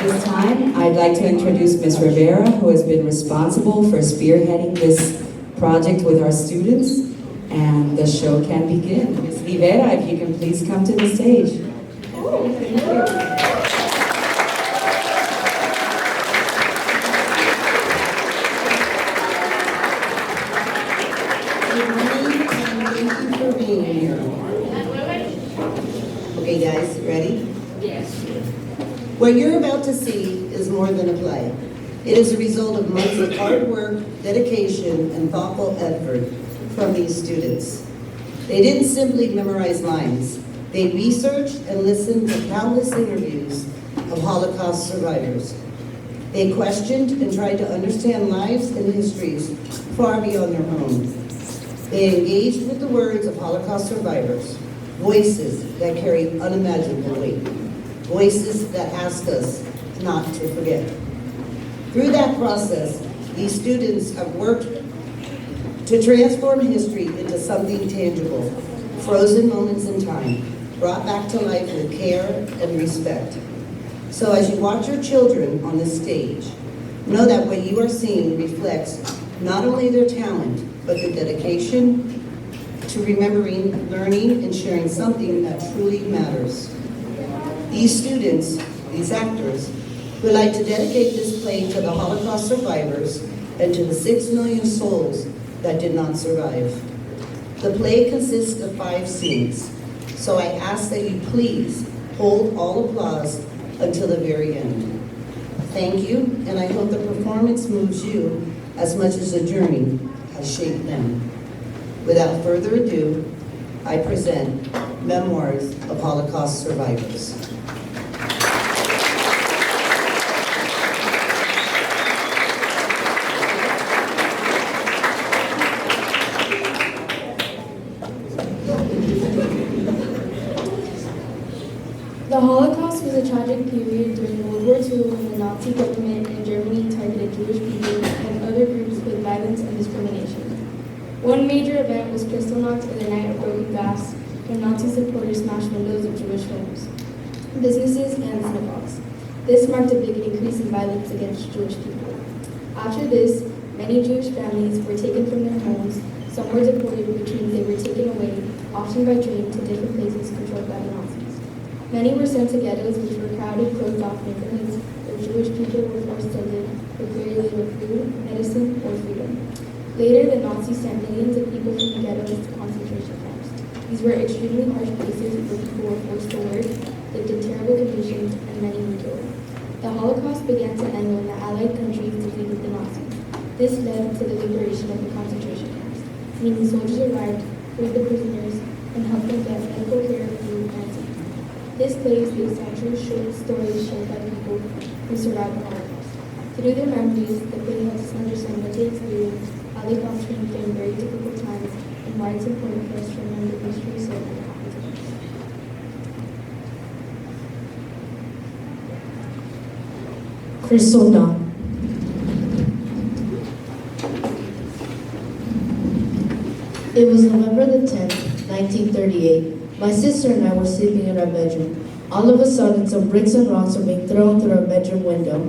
this time, I'd like to introduce Ms. Rivera, who has been responsible for spearheading this project with our students, and the show can begin. Ms. Rivera, if you can please come to the stage. Oh, thank you. Okay guys, ready? Yes. What you're about to see is more than a play. It is a result of months of hard work, dedication, and thoughtful effort from these students. They didn't simply memorize lines. They researched and listened to countless interviews of Holocaust survivors. They questioned and tried to understand lives and histories far beyond their own. They engaged with the words of Holocaust survivors, voices that carry unimaginable weight, voices that ask us not to forget. Through that process, these students have worked to transform history into something tangible, frozen moments in time, brought back to life with care and respect. So as you watch your children on this stage, know that what you are seeing reflects not only their talent, but their dedication to remembering, learning, and sharing something that truly matters. These students, these actors, would like to dedicate this play to the Holocaust survivors and to the 6 million souls that did not survive. The play consists of 5 scenes, so I ask that you please hold all applause until the very end. Thank you, and I hope the performance moves you as much as the journey has shaped them. Without further ado, I present Memoirs of Holocaust Survivors. The Holocaust was a tragic period during World War II when the Nazi government in Germany targeted Jewish people and other groups with violence and discrimination. One major event was Kristallnacht, or the Night of Broken Glass, when Nazi supporters smashed windows of Jewish homes, businesses, and synagogues. This marked a big increase in violence against Jewish people. After this, many Jewish families were taken from their homes, some were deported, which means they were taken away, often by train, to different places controlled by the Nazis. Many were sent to ghettos, which were crowded, closed-off neighborhoods where Jewish people were forced to live with very little food, medicine, or freedom. Later, the Nazis sent millions of people from the ghettos to concentration camps. These were extremely harsh places where people were forced to work, lived in terrible conditions, and many were killed. The Holocaust began to end when the Allied countries defeated the Nazis. This led to the liberation of the concentration camps, meaning soldiers arrived, freed the prisoners, and helped them get medical care, food, and safety. This play is the essential short stories shared by people who survived the Holocaust. Through their memories, the play helps us understand what they experienced, how they got through during very difficult times, and why it's important for us to remember history so it never happens again. Kristallnacht. It was November the 10th, 1938. My sister and I were sleeping in our bedroom. All of a sudden, some bricks and rocks were being thrown through our bedroom window.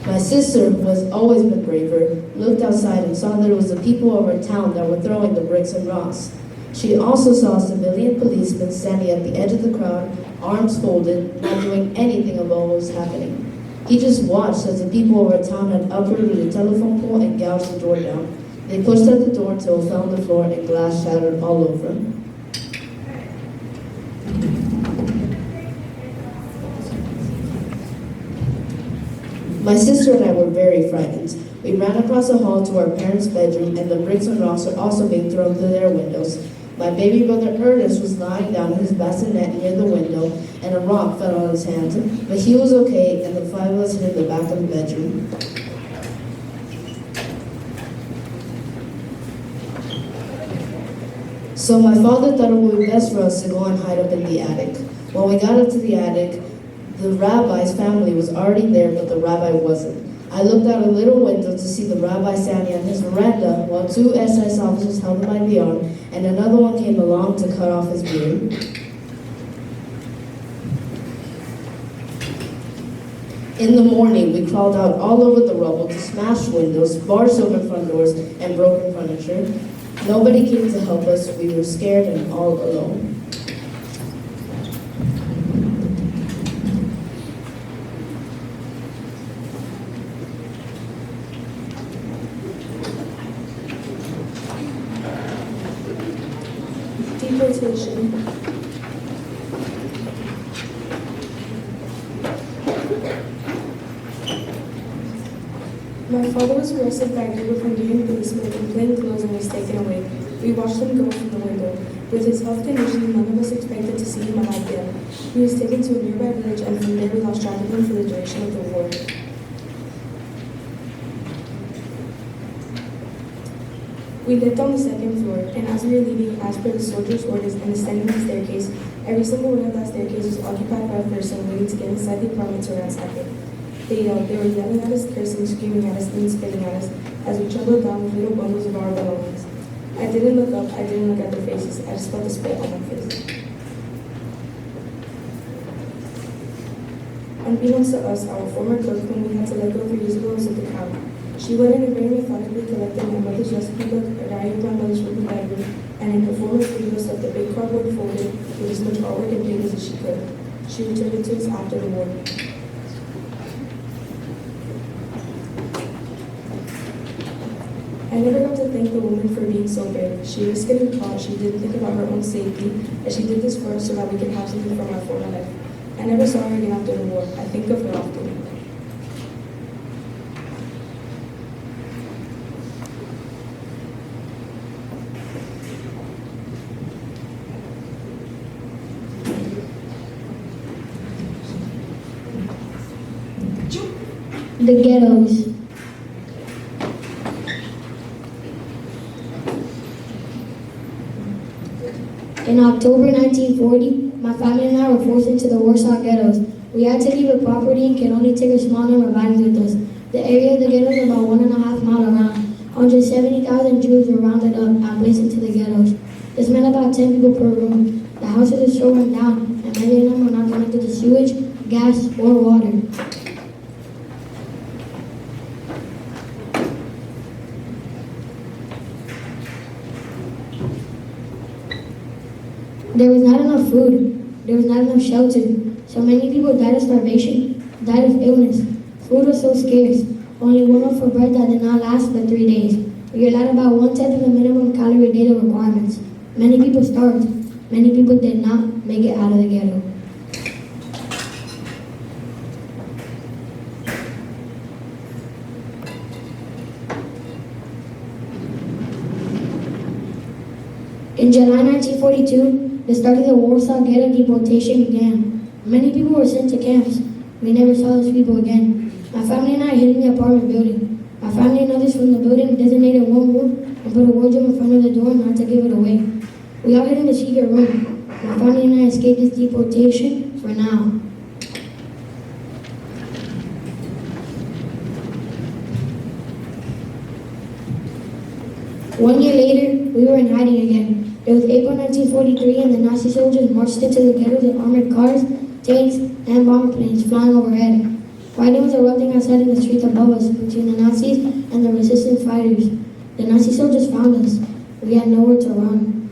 My sister, who has always been braver, looked outside and saw that it was the people of our town that were throwing the bricks and rocks. She also saw a civilian policeman standing at the edge of the crowd, arms folded, not doing anything about what was happening. He just watched as the people of our town had uprooted a telephone pole and gouged the door down. They pushed at the door till it fell on the floor and glass shattered all over. My sister and I were very frightened. We ran across the hall to our parents' bedroom, and the bricks and rocks were also being thrown through their windows. My baby brother Ernest was lying down in his bassinet near the window, and a rock fell on his hand. But he was okay, and the 5 of us hid in the back of the bedroom. So my father thought it would be best for us to go and hide up in the attic. When we got up to the attic, the rabbi's family was already there, but the rabbi wasn't. I looked out a little window to see the rabbi standing on his veranda while 2 SS officers held him by the arm, and another one came along to cut off his beard. In the morning, we crawled out all over the rubble to smash windows, bars over front doors, and broken furniture. Nobody came to help us. We were scared and all alone. Deportation. My father was arrested by a group of Honduran policemen in plain clothes and was taken away. We watched him go from the window. With his health condition, none of us expected to see him alive again. He was taken to a nearby village, and from there we lost track of him for the duration of the war. We lived on the second floor, and as we were leaving, as per the soldiers' orders and ascending the staircase, every single one of that staircase was occupied by a person waiting to get inside the apartment to ransack it. They yelled, they were yelling at us, cursing, screaming at us, and spitting at us as we trundled down with little bundles of our belongings. I didn't look up, I didn't look at their faces, I just felt the spit on my face. Unbeknownst to us, our former cook, whom we had to let go 3 years ago, was at the count. She went in and very methodically collected my mother's recipe book, a diary of my mother's working bedroom, and in performance videos of the big cardboard folder with as much artwork and papers as she could. She returned it to us after the war. I never got to thank the woman for being so brave. She risked getting caught, she didn't think about her own safety, and she did this for us so that we could have something from our former life. I never saw her again after the war. I think of her often. The ghettos. In October 1940, my family and I were forced into the Warsaw ghettos. We had to leave our property and could only take a small number of items with us. The area of the ghettos is about 1.5 miles around. 170,000 Jews were rounded up and placed into the ghettos. This meant about 10 people per room. The houses were so run down, and many of them were not connected to sewage, gas, or water. There was not enough food. There was not enough shelter. So many people died of starvation, died of illness. Food was so scarce. Only 1 loaf of bread that did not last but 3 days. We were allowed about 1/10 of the minimum calorie daily requirements. Many people starved. Many people did not make it out of the ghetto. In July 1942, the start of the Warsaw Ghetto deportation began. Many people were sent to camps. We never saw those people again. My family and I hid in the apartment building. My family and others from the building designated one room and put a wardrobe in front of the door not to give it away. We all hid in the secret room. My family and I escaped this deportation for now. One year later, we were in hiding again. It was April 1943 and the Nazi soldiers marched into the ghettos in armored cars, tanks, and bomber planes flying overhead. Fighting was erupting outside in the streets above us between the Nazis and the resistance fighters. The Nazi soldiers found us. We had nowhere to run.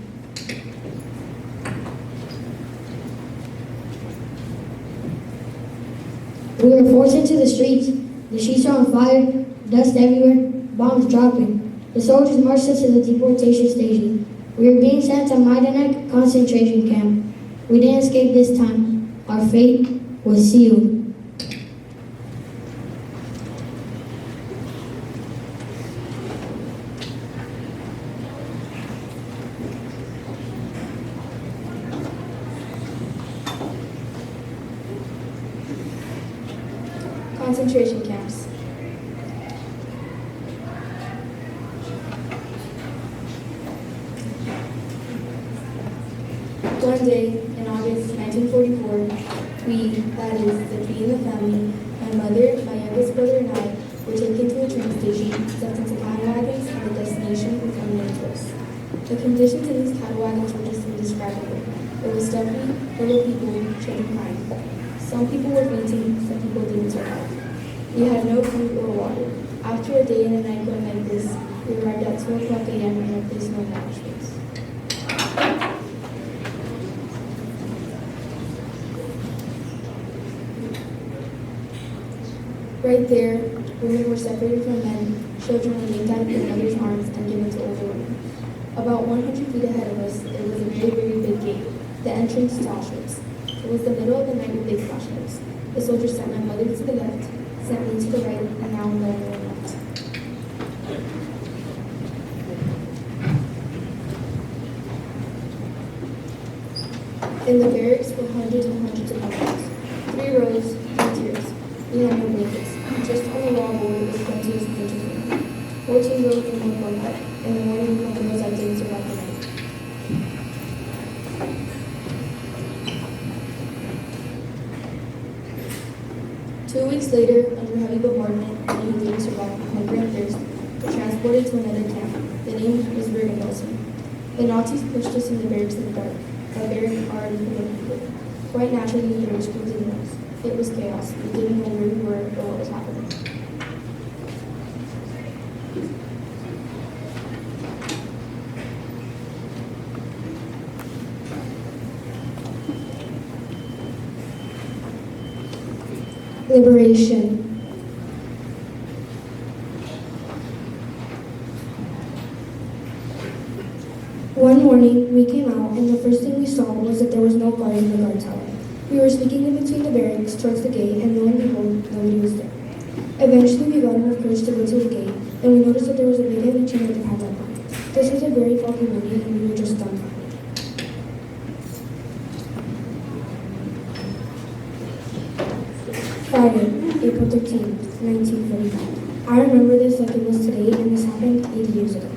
We were forced into the streets. The streets were on fire, dust everywhere, bombs dropping. The soldiers marched us to the deportation station. We were being sent to Majdanek concentration camp. We didn't escape this time. Our fate was sealed. Concentration camps. One day in August 1944, we, that is, the three in the family, my mother, my youngest brother, and I, were taken to a train station, stepped into cattle wagons, and the destination was unknown to us. The conditions in these cattle wagons were just indescribable. It was stuffy, full of people, children crying. Some people were fainting, some people didn't survive. We had no food or water. After a day and a night going like this, we arrived at 2 o'clock a.m. in a place known as Auschwitz. Right there, women were separated from men, children were laid down in mothers' arms and given to older women. About 100 feet ahead of us, there was a very, very big gate, the entrance to Auschwitz. It was the middle of the night with big flashlights. The soldiers sent my mother to the left, sent me to the right, and now I'm the only one left. In the barracks were hundreds and hundreds of blankets. 3 rows, 3 tiers. We had no blankets. Just on the wall board was plenty of splinter 14 rows in one bunk. In the morning, we found those I didn't survive the night. Two weeks later, under heavy bombardment, many who didn't survive from hunger and thirst were transported to another camp. The name was Rivera. The Nazis pushed us in the barracks in the dark, a barrack already full of people. Quite naturally, there were screams and yells. It was chaos. We didn't know where we were or what was happening. Liberation. One morning, we came out, and the first thing we saw was that there was no guard in the guard tower. We were sneaking in between the barracks towards the gate, and lo and behold, nobody was there. Eventually, we got enough courage to go to the gate, and we noticed that there was a big heavy chain with a padlock on it. This was a very foggy morning, and we were just dumbfounded. Friday, April 13th, 1945. I remember this like it was today, and this happened 80 years ago.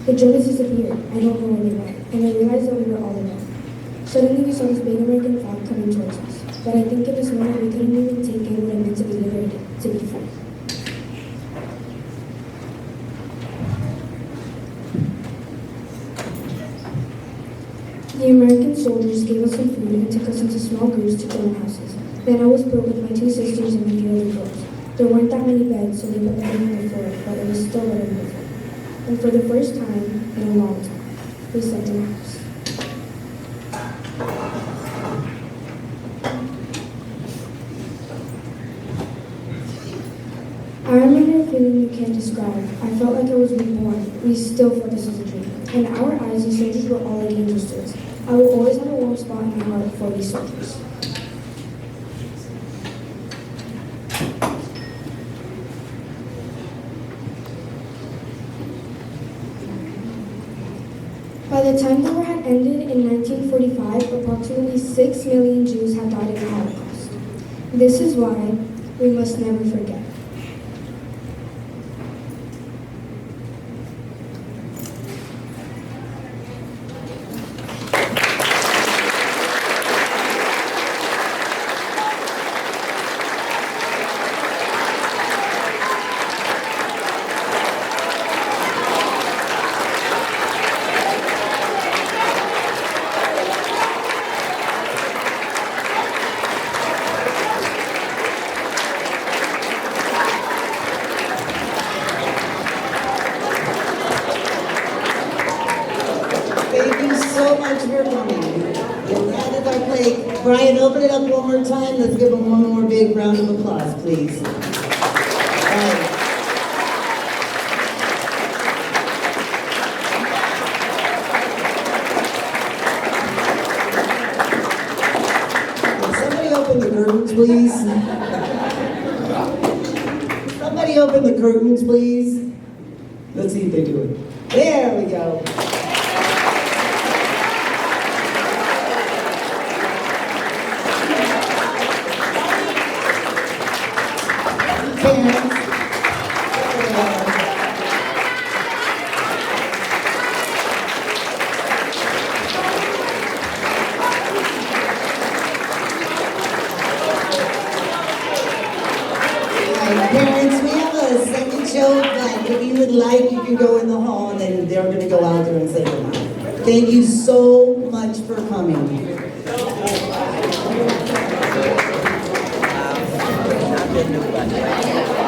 The Germans disappeared. I don't know where they went, and I realized that we were all alone. Suddenly, we saw this big American flag coming towards us, but I think in this moment we couldn't even take in what it meant to be liberated, to be free. The American soldiers gave us some food and took us into small groups to German houses. Then I was put with my 2 sisters and a few other girls. There weren't that many beds, so they put everything on the floor, but it was still better than before. And for the first time in a long time, we slept in a house. I remember a feeling you can't describe. I felt like I was reborn. We still felt this was a dream. In our eyes, these soldiers were all like angels to us. I will always have a warm spot in my heart for these soldiers. By the time the war had ended in 1945, approximately 6 million Jews had died in the Holocaust. This is why we must never forget. Brian, open it up one more time. Let's give him one more big round of applause, please. Brian. Will somebody open the curtains, please? Somebody open the curtains, please. Let's see if they do it. There we go. Parents, we have a second show, but if you would like, you can go in the hall, and then they're going to go out there and say goodbye. Thank you so much for coming. the new one.